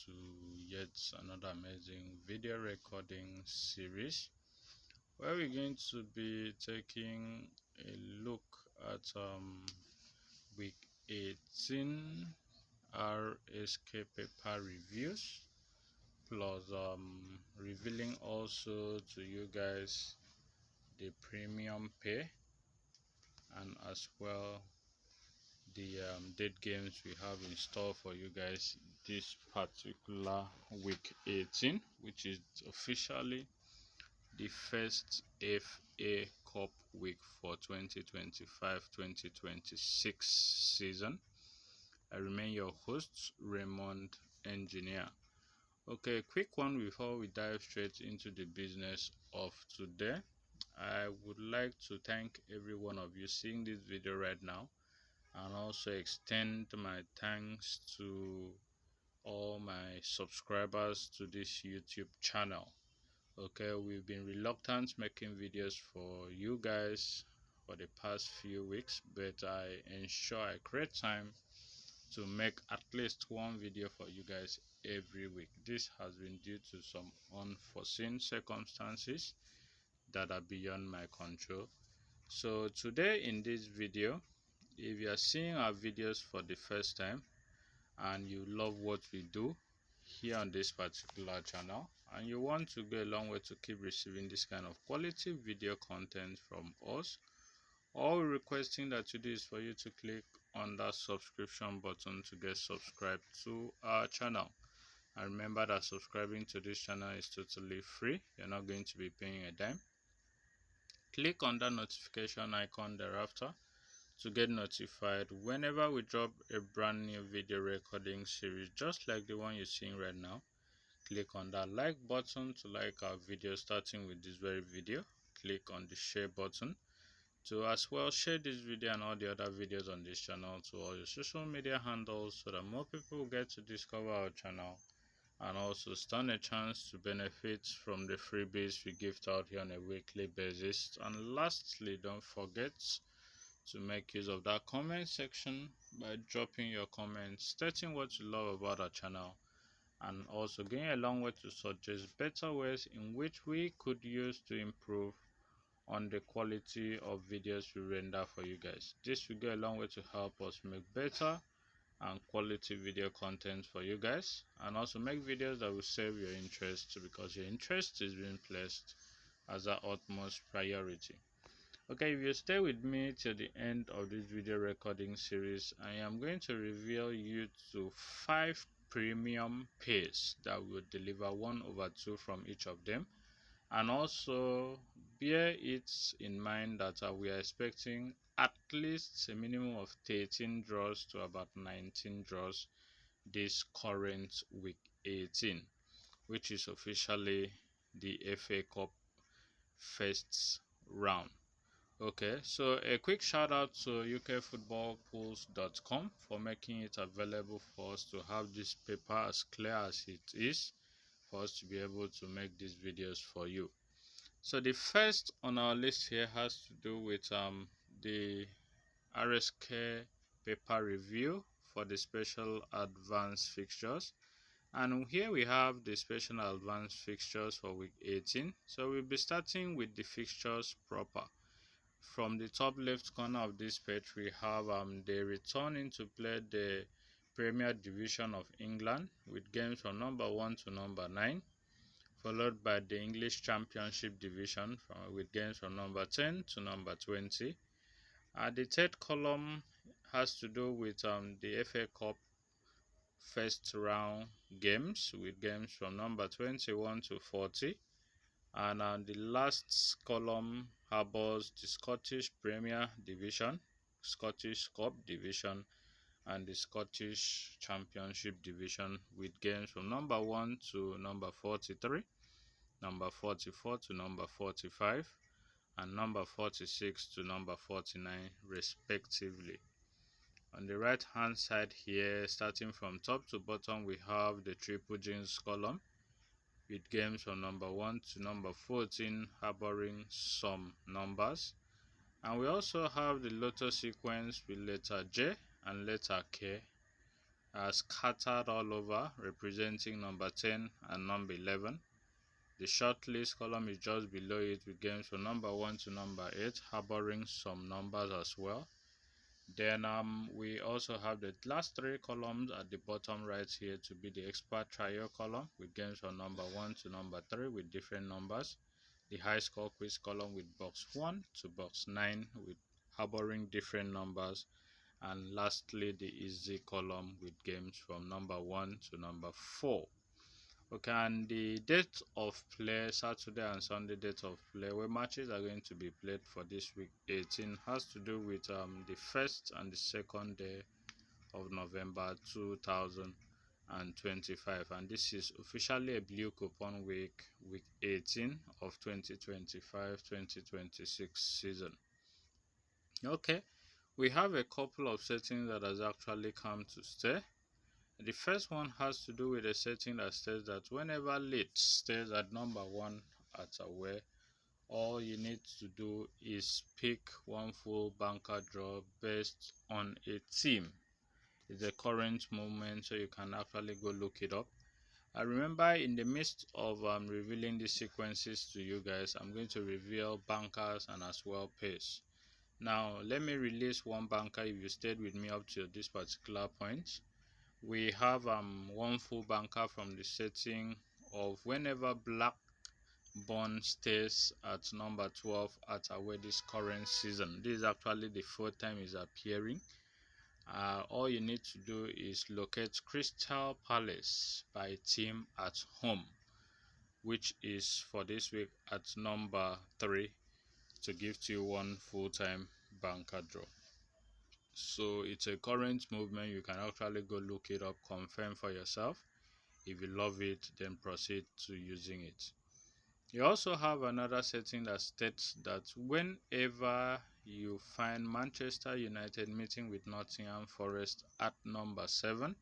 to yet another amazing video recording series where we're going to be taking a look at week 18 RSK paper reviews, plus revealing also to you guys the premium pay and as well the date games we have in store for you guys this particular week 18, which is officially the first FA Cup week for 2025-2026 season. I remain your host, Raymond Engineer. Okay, quick one before we dive straight into the business of today. I would like to thank every one of you seeing this video right now, and also extend my thanks to all my subscribers to this YouTube channel. Okay, we've been reluctant making videos for you guys for the past few weeks, but I ensure I create time to make at least one video for you guys every week. This has been due to some unforeseen circumstances that are beyond my control. So today in this video, if you are seeing our videos for the first time and you love what we do here on this particular channel, and you want to go a long way to keep receiving this kind of quality video content from us, all we're requesting that you do is for you to click on that subscription button to get subscribed to our channel. And remember that subscribing to this channel is totally free. You're not going to be paying a dime. Click on that notification icon thereafter to get notified whenever we drop a brand new video recording series just like the one you're seeing right now. Click on that like button to like our video, starting with this very video. Click on the share button to as well share this video and all the other videos on this channel to all your social media handles so that more people get to discover our channel and also stand a chance to benefit from the freebies we gift out here on a weekly basis. And lastly, don't forget to make use of that comment section by dropping your comments stating what you love about our channel, and also going a long way to suggest better ways in which we could use to improve on the quality of videos we render for you guys. This will go a long way to help us make better and quality video content for you guys, and also make videos that will serve your interest, because your interest is being placed as our utmost priority. Okay, if you stay with me till the end of this video recording series, I am going to reveal you to 5 premium pays that will deliver 1/2 from each of them. And also bear it in mind that we are expecting at least a minimum of 13 draws to about 19 draws this current week 18, which is officially the FA Cup first round. Okay, so a quick shout out to ukfootballpools.com for making it available for us to have this paper as clear as it is, for us to be able to make these videos for you. So the first on our list here has to do with the RSK paper review for the special advanced fixtures. And here we have the special advanced fixtures for week 18. So we'll be starting with the fixtures proper. From the top left corner of this page, we have the returning to play the Premier Division of England with games from number 1 to number 9, followed by the English Championship Division with games from number 10 to number 20. The third column has to do with the FA Cup first round games with games from number 21 to 40. And the last column harbors the Scottish Premier Division, Scottish Cup Division, and the Scottish Championship Division with games from number 1 to number 43, number 44 to number 45, and number 46 to number 49 respectively. On the right hand side here, starting from top to bottom, we have the Triple Jeans column with games from number 1 to number 14 harboring some numbers. And we also have the Lotto sequence with letter J and letter K are scattered all over, representing number 10 and number 11. The shortlist column is just below it with games from number 1 to number 8, harboring some numbers as well. Then we also have the last three columns at the bottom right here to be the expert trial column with games from number 1 to number 3 with different numbers. The high score quiz column with box 1 to box 9 with harboring different numbers. And lastly, the easy column with games from number 1 to number 4. Okay, and the date of play, Saturday and Sunday date of play, where matches are going to be played for this week 18, has to do with the first and the second day of November 2025, and this is officially a blue coupon week 18 of 2025-2026 season. Okay, we have a couple of settings that has actually come to stay. The first one has to do with a setting that says that whenever lead stays at number 1 at away, all you need to do is pick one full banker draw based on a team. It's the current moment, so you can actually go look it up. I remember in the midst of revealing these sequences to you guys, I'm going to reveal bankers and as well pace. Now let me release one banker if you stayed with me up to this particular point. We have one full banker from the setting of whenever black bond stays at number 12 at away this current season. This is actually the fourth time is appearing. All you need to do is locate Crystal Palace by team at home, which is for this week at number 3 to give to you one full-time banker draw. So it's a current movement. You can actually go look it up, confirm for yourself. If you love it, then proceed to using it. You also have another setting that states that whenever you find Manchester United meeting with Nottingham Forest at number 7,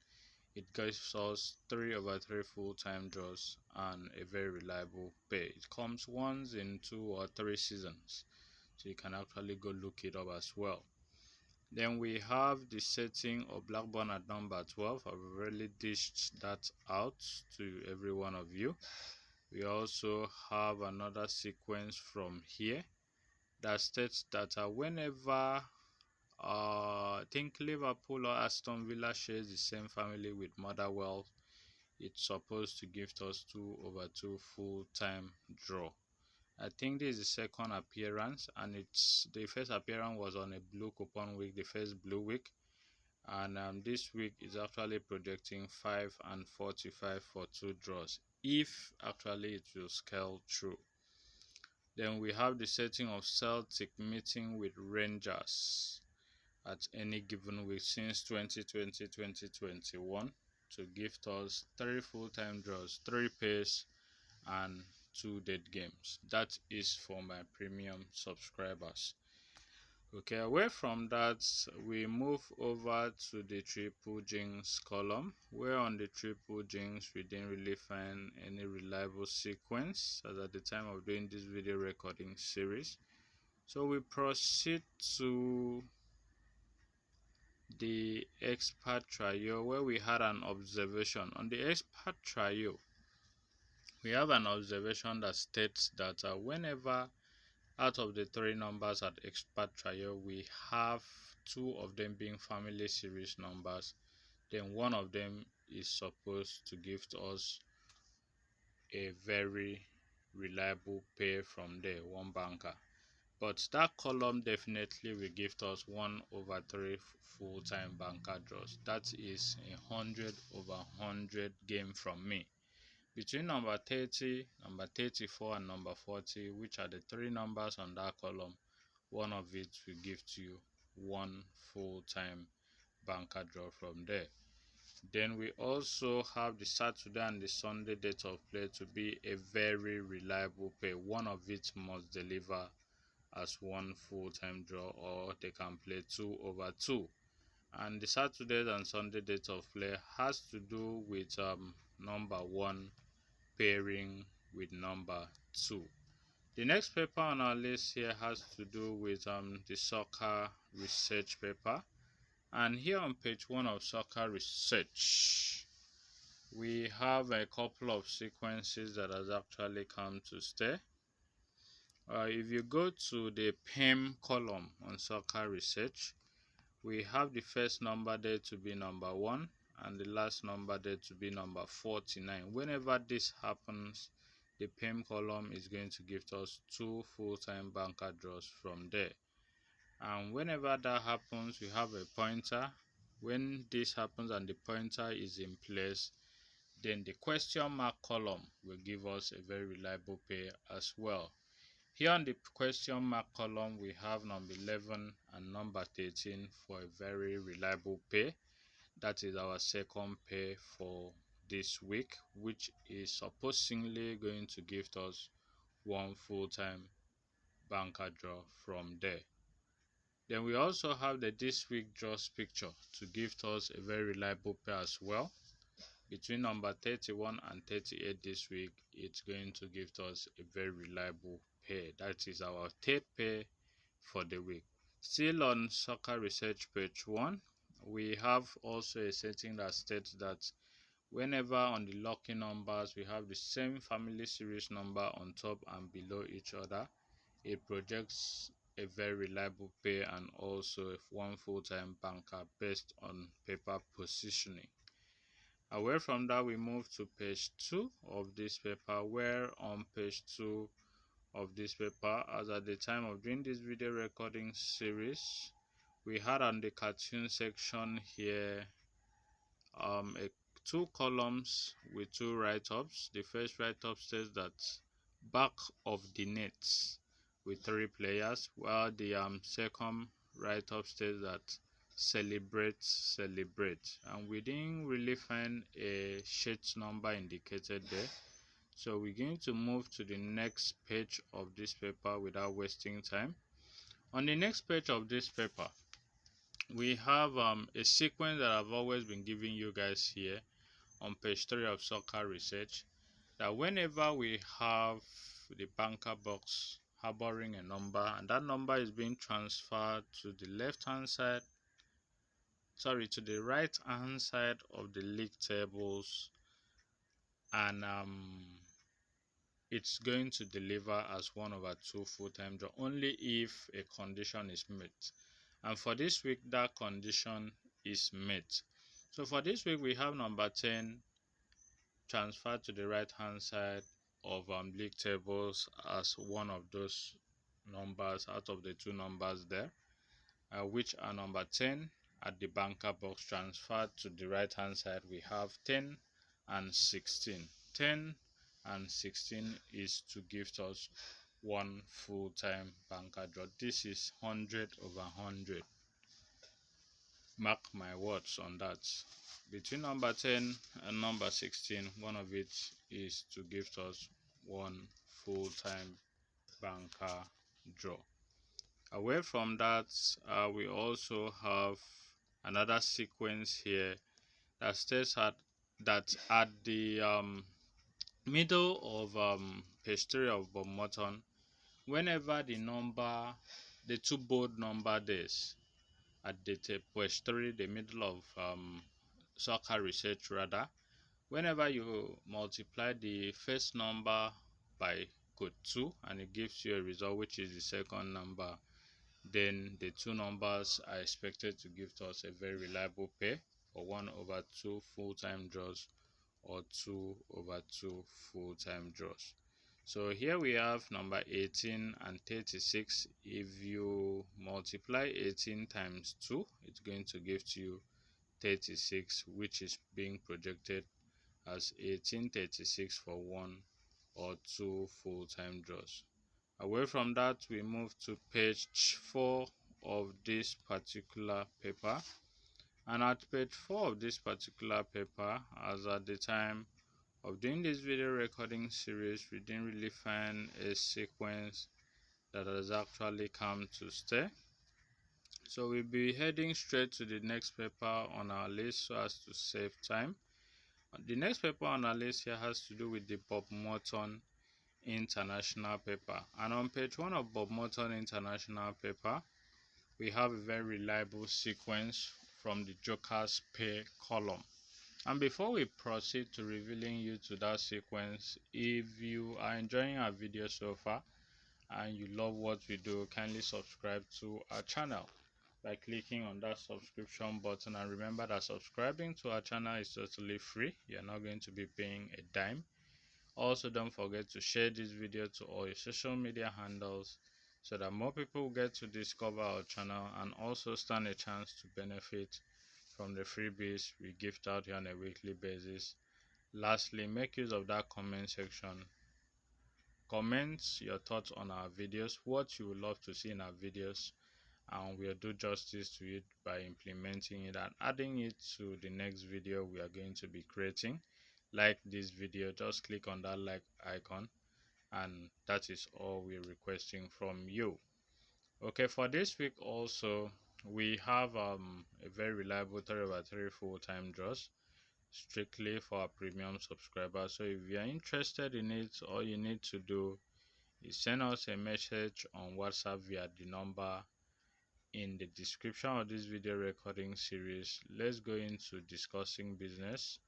it gives us 3/3 full-time draws and a very reliable pay. It comes once in 2 or 3 seasons, so you can actually go look it up as well. Then we have the setting of Blackburn at number 12. I've already dished that out to every one of you. We also have another sequence from here that states that whenever I think Liverpool or Aston Villa shares the same family with Motherwell, it's supposed to give us 2/2 full-time draw. I think this is the second appearance, and the first appearance was on a blue coupon week, the first blue week, and this week is actually projecting 5 and 45 for 2 draws if actually it will scale through. Then we have the setting of Celtic meeting with Rangers at any given week since 2020-2021 to give us 3 full-time draws, 3 pace, and 2 dead games. That is for my premium subscribers. Okay, away from that, we move over to the triple jinx column, where on the triple jinx we didn't really find any reliable sequence as at the time of doing this video recording series. So we proceed to the expert trio, where we had an observation. On the expert trio, we have an observation that states that whenever out of the 3 numbers at expert trio, we have 2 of them being family series numbers, then one of them is supposed to give us a very reliable pay from there, one banker. But that column definitely will give us 1/3 full-time banker draws. That is 100/100 game from me. Between number 30, number 34, and number 40, which are the 3 numbers on that column, one of it will give to you one full-time banker draw from there. Then we also have the Saturday and the Sunday date of play to be a very reliable pay. One of it must deliver as one full-time draw, or they can play 2/2. And the Saturday and Sunday date of play has to do with number 1 pairing with number 2. The next paper on our list here has to do with the soccer research paper. And here on page 1 of Soccer Research, we have a couple of sequences that has actually come to stay. If you go to the PEM column on Soccer Research, we have the first number there to be number 1 and the last number there to be number 49. Whenever this happens, the PEM column is going to give us 2 full-time banker draws from there. And whenever that happens, we have a pointer. When this happens and the pointer is in place, then the question mark column will give us a very reliable pair as well. Here on the question mark column, we have number 11 and number 13 for a very reliable pair. That is our second pair for this week, which is supposedly going to give us one full-time banker draw from there. Then we also have the this week draws picture to give us a very reliable pair as well. Between number 31 and 38 this week, it's going to give us a very reliable pair. That is our third pair for the week. Still on Soccer Research page 1, we have also a setting that states that whenever on the lucky numbers we have the same family series number on top and below each other, it projects a very reliable pair and also one full-time banker based on paper positioning. Away from that, we move to page 2 of this paper, where on page 2 of this paper, as at the time of doing this video recording series, we had on the cartoon section here two columns with two write-ups. The first write-up says that back of the nets with 3 players, while the second write-up says that celebrate, and we didn't really find a sheet number indicated there. So we're going to move to the next page of this paper without wasting time. On the next page of this paper, we have a sequence that I've always been giving you guys here on page 3 of Soccer Research, that whenever we have the banker box harboring a number and that number is being transferred to the right hand side of the league tables, and it's going to deliver as 1/2 full-time draw only if a condition is met. And for this week, that condition is met. So for this week, we have number 10 transferred to the right hand side of league tables as one of those numbers out of the 2 numbers there, which are number 10 at the banker box. Transferred to the right hand side, we have 10 and 16. 10 and 16 is to give us one full-time banker draw. This is 100/100. Mark my words on that. Between number 10 and number 16, one of it is to give us one full-time banker draw. Away from that, we also have another sequence here that states that at the middle of page 3 of Bob Morton, whenever the 2 bold number days at the page 3, the middle of Soccer Research rather, whenever you multiply the first number by code 2 and it gives you a result which is the second number, then the 2 numbers are expected to give us a very reliable pair for 1/2 full-time draws or 2/2 full-time draws. So here we have number 18 and 36. If you multiply 18 times 2, it's going to give you 36, which is being projected as 1836 for 1/2 full-time draws. Away from that, we move to page 4 of this particular paper. And at page 4 of this particular paper, as at the time of doing this video recording series, we didn't really find a sequence that has actually come to stay. So we'll be heading straight to the next paper on our list so as to save time. The next paper on our list here has to do with the Bob Morton International paper. And on page 1 of Bob Morton International paper, we have a very reliable sequence from the Joker's pay column. And before we proceed to revealing you to that sequence, if you are enjoying our video so far and you love what we do, kindly subscribe to our channel by clicking on that subscription button. And remember that subscribing to our channel is totally free. You're not going to be paying a dime. Also, don't forget to share this video to all your social media handles so that more people get to discover our channel and also stand a chance to benefit from the freebies we gift out here on a weekly basis. Lastly, make use of that comment section. Comment your thoughts on our videos, what you would love to see in our videos, and we'll do justice to it by implementing it and adding it to the next video we are going to be creating. Like this video, just click on that like icon, and that is all we're requesting from you. Okay, for this week also we have a very reliable 3/3 full-time draws strictly for our premium subscribers. So if you are interested in it, all you need to do is send us a message on WhatsApp via the number in the description of this video recording series. Let's go into discussing business,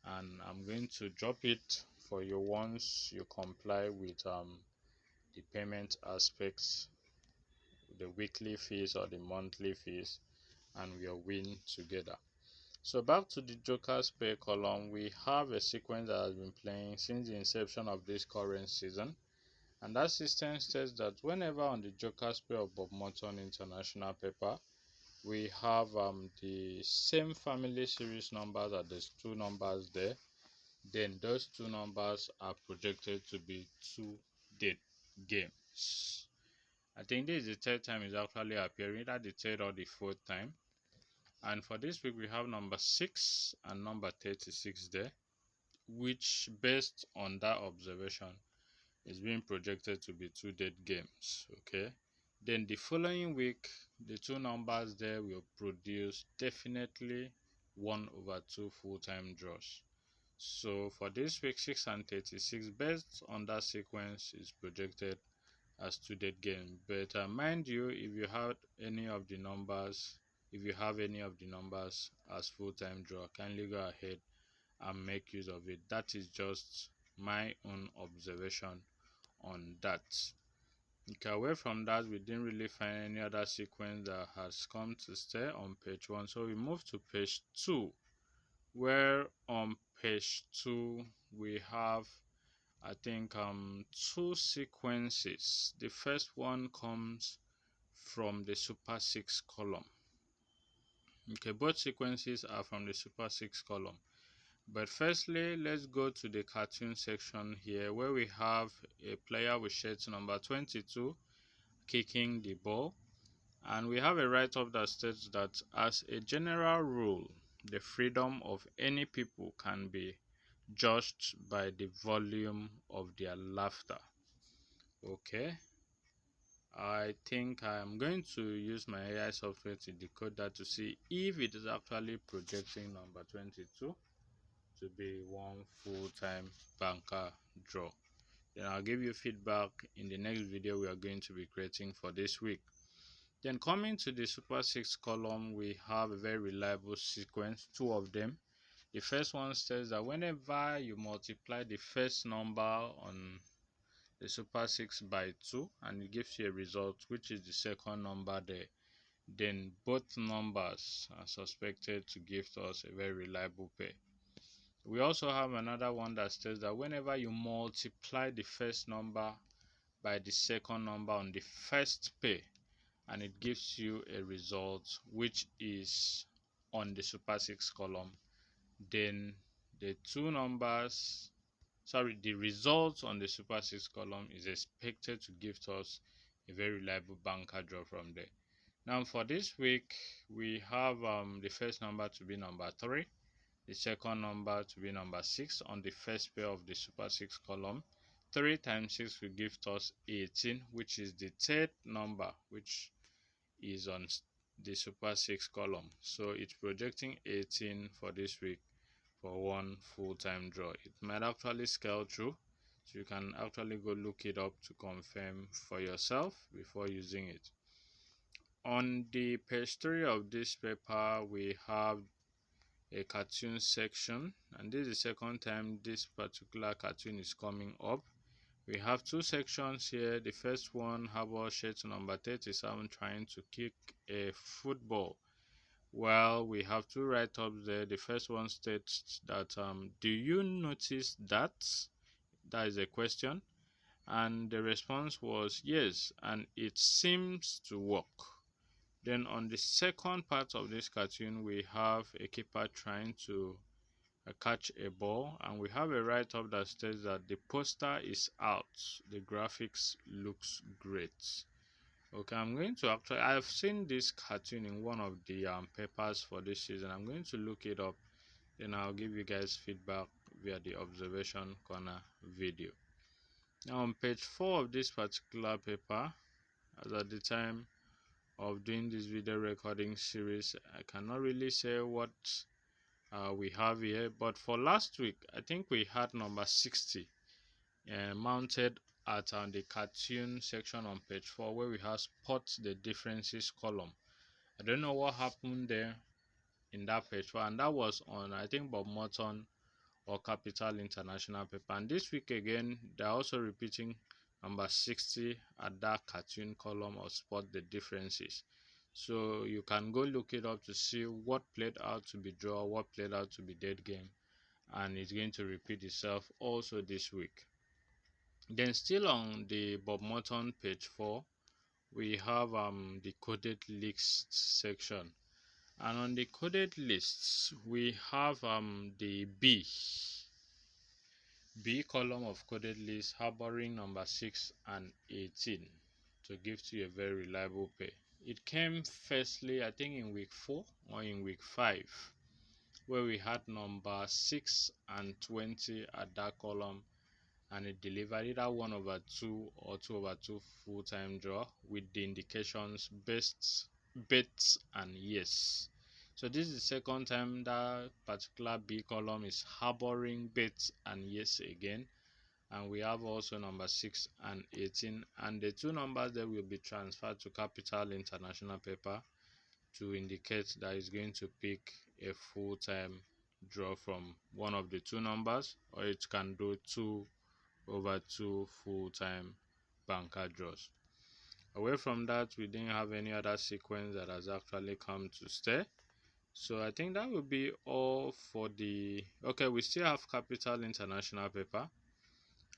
and I'm going to drop it for you once you comply with the payment aspects, the weekly fees or the monthly fees, and we'll win together. So back to the Joker's pay column, we have a sequence that has been playing since the inception of this current season. And that system states that whenever on the Joker's pay of Bob Morton International paper, we have the same family series numbers as there's two numbers there, then those two numbers are projected to be two dead games. I think this is the third time it's actually appearing, either the third or the fourth time. And for this week, we have number 6 and number 36 there, which based on that observation is being projected to be two dead games. Okay, then the following week, the two numbers there will produce definitely 1/2 full-time draws. So for this week, 6 and 36, based on that sequence, is projected as two dead games. But mind you, if you have any of the numbers as full-time draw, kindly go ahead and make use of it. That is just my own observation on that. Okay, away from that, we didn't really find any other sequence that has come to stay on page 1. So we move to page 2, where on page 2 we have, I think, two sequences. The first one comes from the Super 6 column. Okay, both sequences are from the Super 6 column. But firstly, let's go to the cartoon section here, where we have a player with shirt number 22 kicking the ball. And we have a write-up that states that as a general rule, the freedom of any people can be judged by the volume of their laughter. Okay, I think I'm going to use my AI software to decode that to see if it is actually projecting number 22 to be one full-time banker draw. Then I'll give you feedback in the next video we are going to be creating for this week. Then coming to the Super 6 column, we have a very reliable sequence, two of them. The first one says that whenever you multiply the first number on the Super 6 by 2 and it gives you a result which is the second number there, then both numbers are suspected to give us a very reliable pair. We also have another one that says that whenever you multiply the first number by the second number on the first pair and it gives you a result which is on the Super 6 column, then the result on the Super 6 column is expected to give us a very reliable banker draw from there. Now for this week, we have the first number to be number 3, the second number to be number 6 on the first pair of the Super 6 column. 3 times 6 will give us 18, which is the third number which is on the Super 6 column. So it's projecting 18 for this week for one full-time draw. It might actually scale through, so you can actually go look it up to confirm for yourself before using it. On the page 3 of this paper, we have a cartoon section, and this is the second time this particular cartoon is coming up. We have two sections here. The first one, Harbour Shirt number 37 trying to kick a football. Well, we have two write-ups there. The first one states that do you notice that? That is a question. And the response was yes, and it seems to work. Then on the second part of this cartoon, we have a keeper trying to catch a ball, and we have a write-up that states that the poster is out. The graphics looks great. Okay, I'm going to I've seen this cartoon in one of the papers for this season. I'm going to look it up, then I'll give you guys feedback via the observation corner video. Now on page 4 of this particular paper, as at the time of doing this video recording series, I cannot really say what we have here, but for last week I think we had number 60 mounted at the cartoon section on page 4, where we have spot the differences column. I don't know what happened there in that page 4, and that was on, I think, Bob Morton or Capital International paper. And this week again they're also repeating number 60 at that cartoon column of spot the differences. So you can go look it up to see what played out to be draw, what played out to be dead game, and it's going to repeat itself also this week. Then still on the Bob Morton page 4, we have the coded lists section, and on the coded lists we have the B column of coded lists harboring number 6 and 18 to give to you a very reliable pay. It came firstly, I think, in week 4 or in week 5, where we had number 6 and 20 at that column, and it delivered either 1/2 or 2/2 full-time draw with the indications best, bets, and yes. So this is the second time that particular B column is harboring bets and yes again, and we have also number 6 and 18, and the two numbers that will be transferred to Capital International paper to indicate that it's going to pick a full-time draw from one of the two numbers, or it can do 2/2 full-time banker draws. Away from that, we didn't have any other sequence that has actually come to stay. So I think that will be all for the okay. We still have Capital International paper,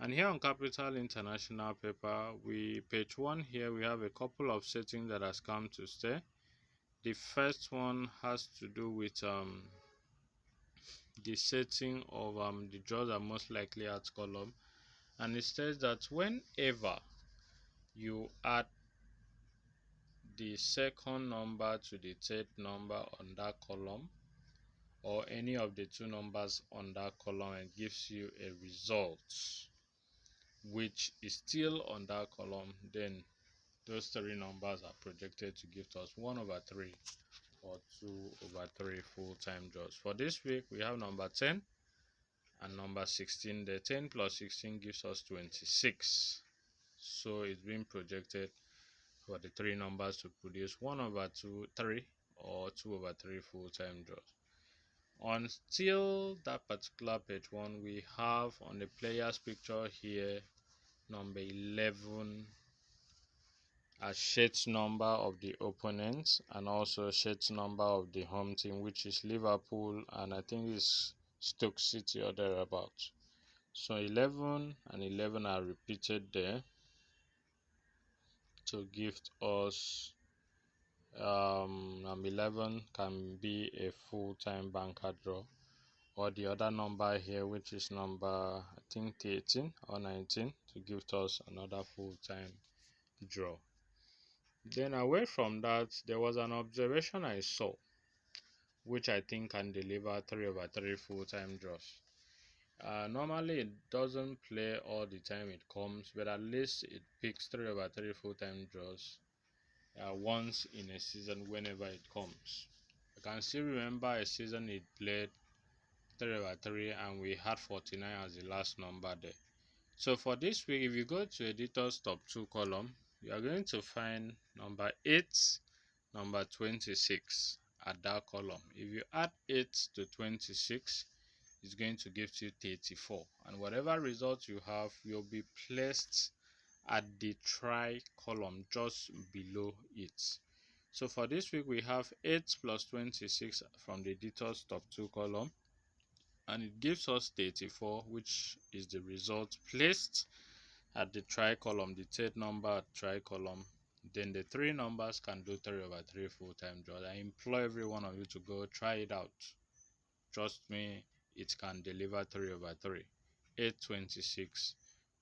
and here on Capital International paper, page 1 here, we have a couple of settings that has come to stay. The first one has to do with the setting of the draws are most likely at column, and it says that whenever you add the second number to the third number on that column, or any of the two numbers on that column, and gives you a result which is still on that column, then those three numbers are projected to give us 1/3 or 2/3 full-time draws. For this week, we have number 10 and number 16. The 10 plus 16 gives us 26. So it's being projected for the three numbers to produce 1/3 or 2/3 full-time draws. On still that particular page 1, we have on the players picture here number 11 as shirt number of the opponents, and also shirt number of the home team, which is Liverpool, and I think it's Stoke City or thereabouts. So 11 and 11 are repeated there to give us number 11 can be a full-time banker draw, or the other number here, which is number, I think, 18 or 19, to give us another full-time draw. Then away from that, there was an observation I saw which I think can deliver 3/3 full-time draws. Normally it doesn't play all the time it comes, but at least it picks 3/3 full-time draws once in a season whenever it comes. I can still remember a season it played 3/3 and we had 49 as the last number there. So for this week, if you go to editor's top 2 column, you are going to find number 8 number 26 at that column. If you add 8 to 26, it's going to give you 34, and whatever result you have will be placed at the try column just below it. So for this week, we have 8 plus 26 from the details top 2 column, and it gives us 34, which is the result placed at the try column, the third number at try column. Then the three numbers can do 3 over 3 full-time draws. I implore every one of you to go try it out. Trust me, it can deliver 3 over 3, 8, 26,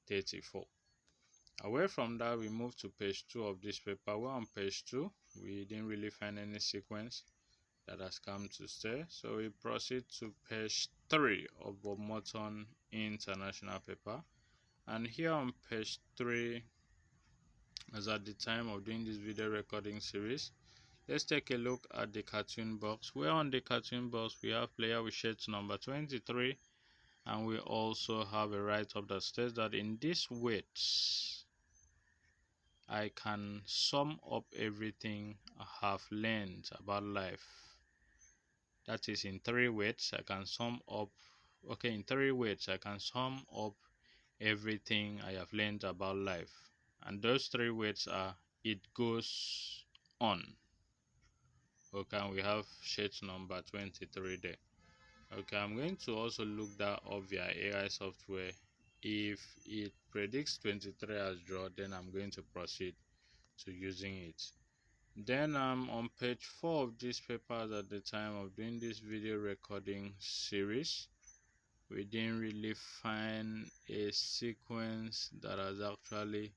34. Away from that, we move to page 2 of this paper. We're on page 2. We didn't really find any sequence that has come to stay, so we proceed to page 3 of Bob Morton International paper. And here on page 3, as at the time of doing this video recording series, let's take a look at the cartoon box. Where on the cartoon box we have player with shades number 23, and we also have a write-up that states that in this weights I can sum up everything I have learned about life. That is, in 3 weights I can sum up, in 3 weights I can sum up everything I have learned about life. And those 3 words are, it goes on. Okay, and we have sheet number 23 there. Okay, I'm going to also look that up via AI software. If it predicts 23 as draw, then I'm going to proceed to using it. Then on page 4 of this paper, at the time of doing this video recording series, we didn't really find a sequence that has actually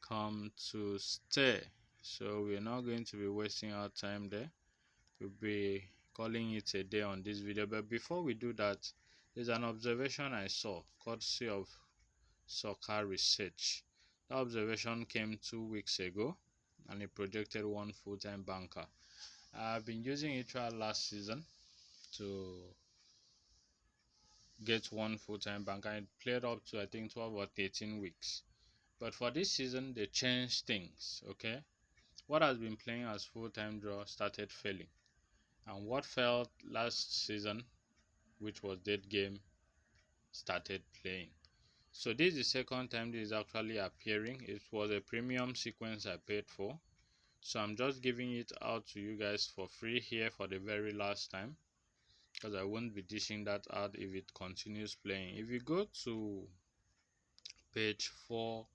come to stay, so we're not going to be wasting our time there. We'll be calling it a day on this video. But before we do that, there's an observation I saw courtesy of Soccer Research. That observation came 2 weeks ago, and it projected one full-time banker. I've been using it throughout last season to get one full-time banker. It played up to I think 12 or 13 weeks. But for this season, they changed things. Okay, what has been playing as full-time draw started failing, and what failed last season, which was dead game, started playing. So this is the second time this is actually appearing. It was a premium sequence I paid for, so I'm just giving it out to you guys for free here for the very last time, because I won't be dishing that out if it continues playing. If you go to page 4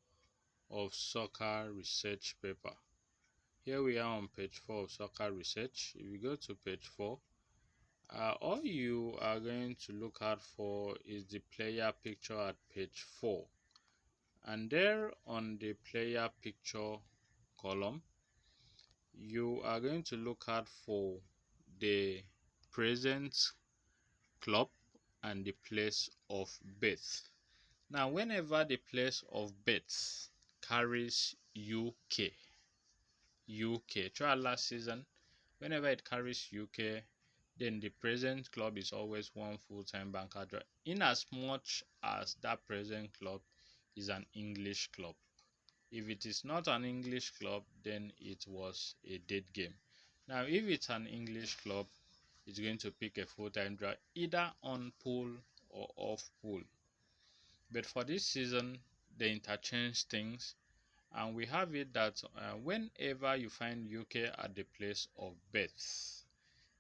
of Soccer Research paper, here we are on page 4 of Soccer Research. If you go to page 4, all you are going to look out for is the player picture at page 4. And there on the player picture column, you are going to look out for the present club and the place of birth. Now, whenever the place of birth carries UK throughout last season, whenever it carries UK, then the present club is always one full-time banker draw, in as much as that present club is an English club. If it is not an English club, then it was a dead game. Now, if it's an English club, it's going to pick a full-time draw either on pool or off pool. But for this season, they interchange things, and we have it that whenever you find UK at the place of birth,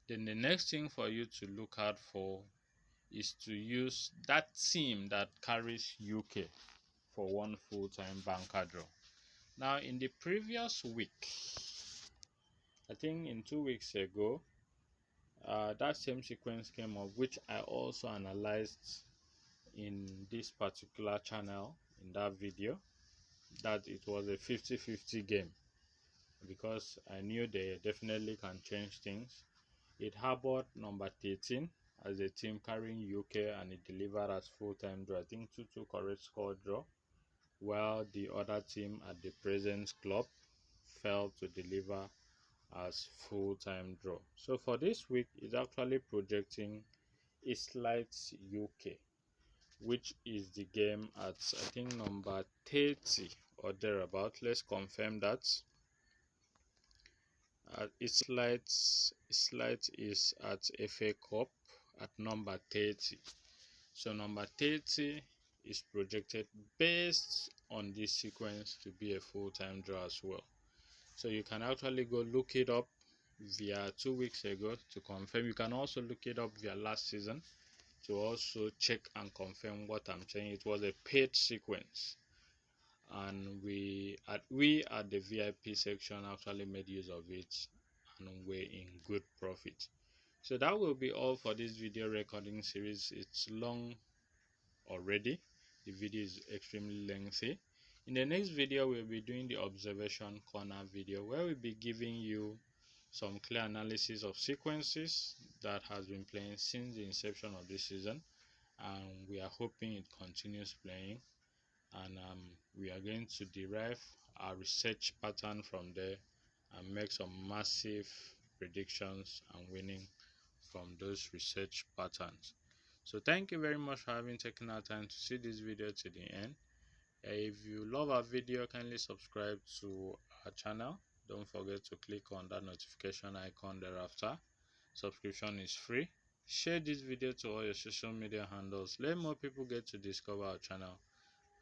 then the next thing for you to look out for is to use that team that carries UK for one full-time banker draw. Now, in the previous week, I think in 2 weeks ago, that same sequence came up, which I also analyzed in this particular channel in that video, that it was a 50-50 game, because I knew they definitely can change things. It harbored number 13 as a team carrying UK, and it delivered as full-time draw. I think 2-2 correct score draw, while the other team at the present club failed to deliver as full-time draw. So for this week, it's actually projecting a slight UK, which is the game at I think number 30 or thereabout. Let's confirm that. its light is at FA Cup at number 30. So number 30 is projected based on this sequence to be a full-time draw as well. So you can actually go look it up via 2 weeks ago to confirm. You can also look it up via last season to also check and confirm what I'm saying. It was a paid sequence, and we at the VIP section actually made use of it, and we're in good profit. So that will be all for this video recording series. It's long already. The video is extremely lengthy. In the next video, we'll be doing the observation corner video, where we'll be giving you some clear analysis of sequences that has been playing since the inception of this season, and we are hoping it continues playing, and we are going to derive our research pattern from there and make some massive predictions and winning from those research patterns. So thank you very much for having taken our time to see this video to the end. If you love our video, kindly subscribe to our channel. Don't forget to click on that notification icon thereafter. Subscription is free. Share this video to all your social media handles. Let more people get to discover our channel,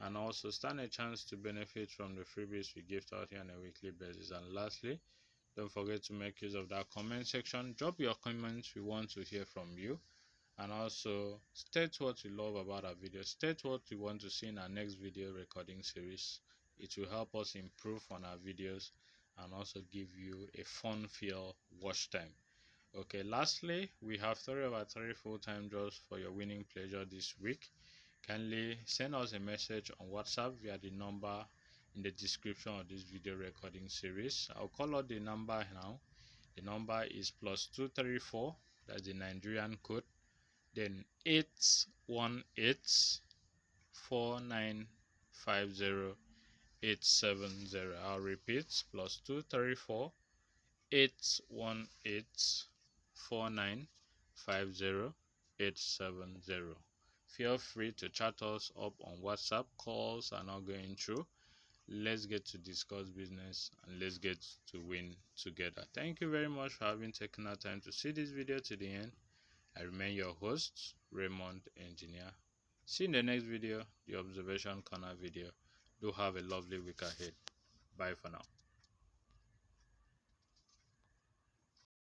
and also stand a chance to benefit from the freebies we give out here on a weekly basis. And lastly, don't forget to make use of that comment section. Drop your comments. We want to hear from you. And also state what you love about our video. State what you want to see in our next video recording series. It will help us improve on our videos and also give you a fun feel watch time. Okay, lastly, we have 3 over 3 full-time draws for your winning pleasure this week. Kindly send us a message on WhatsApp via the number in the description of this video recording series. I'll call out the number now. The number is +234, that's the Nigerian code, then 818-4950-870. I'll repeat, +234-818-4950-870. Feel free to chat us up on WhatsApp. Calls are not going through. Let's get to discuss business and let's get to win together. Thank you very much for having taken our time to see this video to the end. I remain your host, Raymond Engineer. See you in the next video, the observation corner video. Do have a lovely week ahead. Bye for now.